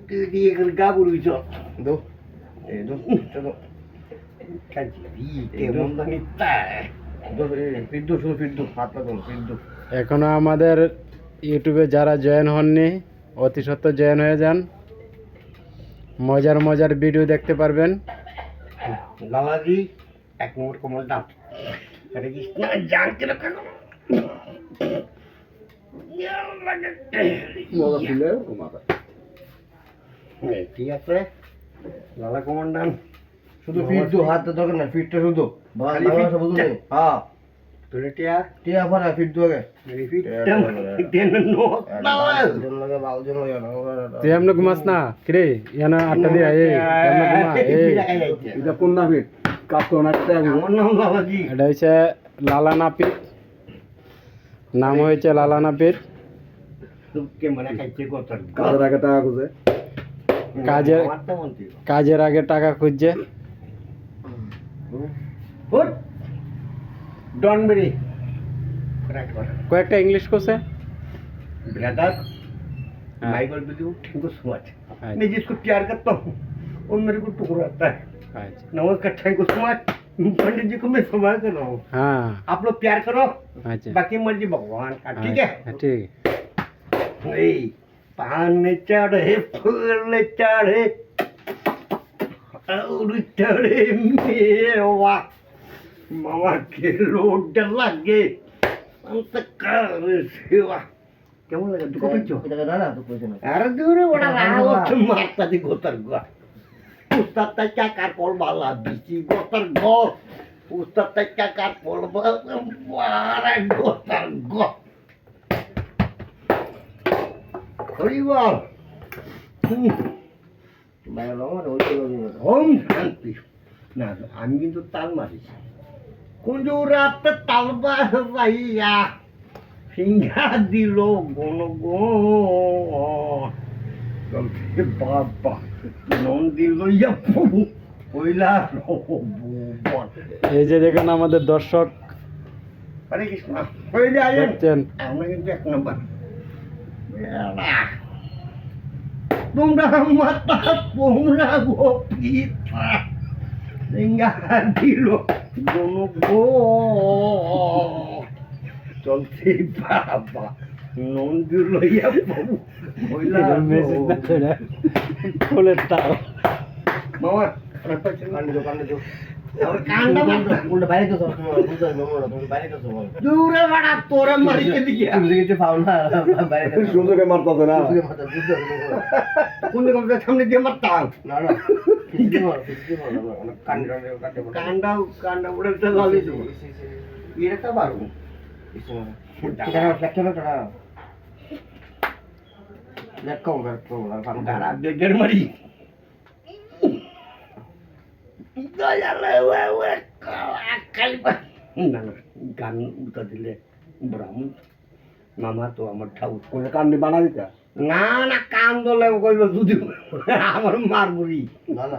Dia kerja bulu itu. Do. Do. Coba. Kan jadi কেমন জানি তাই। Do ফিদ্দু শুধু ফিদ্দু হাত লাগানো ফিদ্দু। এখনো আমাদের ইউটিউবে যারা জয়েন হননি অতি সত্ত্বর জয়েন হয়ে যান, মজার মজার ভিডিও দেখতে পারবেন। লালাজি এক নম্বর কমলটা হরে কৃষ্ণ জানতে রাখা মজা ছিলে তোমাকে। ঠিক আছে লালা কমান্ডান শুধু ফিদ্দু হাতে দরকার না ফিটটা শুধু খালি বাংলা ফিট ভাষা বুঝুন হ্যাঁ তোরে টিয়া টিয়া পড়া ফিদ্দু আগে ফিট দেন নো জন লাগে বাল জন লাগে তুই এমন ঘুমাস না কিরে ইয়ানা আটটা দিয়ে এই এমন ঘুমা এই এটা কোন না ফিট কাজ তো নাচতে আমার নাম লালাজি এটা হচ্ছে লালা নাপিত, নাম হয়েছে লালা নাপিত। কে মানে খাইছে কত কাজের আগে টাকা খুঁজে কাজের আগে টাকা খুঁজছে। হুট ডনবেরি কয়েকটা ইংলিশ কোর্সে ब्रदर हाँ। My will do thank you so much अच्छा। मैं जिसको प्यार करता हूँ वो मेरे को टुकराता है আচ্ছা नमस्कार थैंक यू सो मच पंडित जी को मैं सवाल कर रहा हूँ হ্যাঁ आप लोग प्यार करो আচ্ছা बाकी मर्जी भगवान का ठीक है হ্যাঁ, ঠিক नहीं पान चढ़े फूल चढ़े और चढ़े मेवा मामा के लोड लगे अंतकार सेवा কেমন লাগে দুঃখ পেয়েছো এটা দাদা তো কইছ না আরে দূরে ওটা রাগ মারতা দি গোতার গো উস্তাদ তাই কার পল বালা বিচি গোতার গো উস্তাদ তাই কার পল বালা গোতার গো হরিবল বাইরে লঙ্গা ওই ওম শান্তি না আমি কিন্তু তাল মারিছি কুঞ্জুরাতে তাল ভাইয়া সিংহা দিল গণ গো বাবা নন্দী লইয়া প্রভু কইলা এই যে দেখেন আমাদের দর্শক হরে কৃষ্ণ হয়ে যায় দেখছেন আমরা কিন্তু এক নম্বর তোমরা মাতা তোমরা গোপিতা সিংহা দিল গণ গো চলছে বাবা নন্দী লইয়া প্রভু কইলা মেসেজ না করে ফুলের তাও মামা কান্ড দো আমার কান্ডা মারতা উল্টা বাইরে তো বুঝাই মামা তুমি বাইরে তো বল দূরে বাড়া তোরে মারিতে দিকে তুমি কিছু পাও না বাইরে সুযোগে মারতাছ না সুযোগে মারতা বুঝছো কোন দিকে সামনে দিয়ে মারতাম না না ফিজি মার কান্ড কাটে বল কান্ডা উড়ে তো লালি তো এটা তো বারু এটা ফ্ল্যাক্টর না লেখো আর গারা দেড় মারি দয়ালে ওয়ে কালবা না না গান উঠা দিলে ব্রাহ্মণ মামা তো আমার ঠাউর কোন কান্ডি বানা দিতা না না কান দলে কইব দুদি আমার মারবুরি না না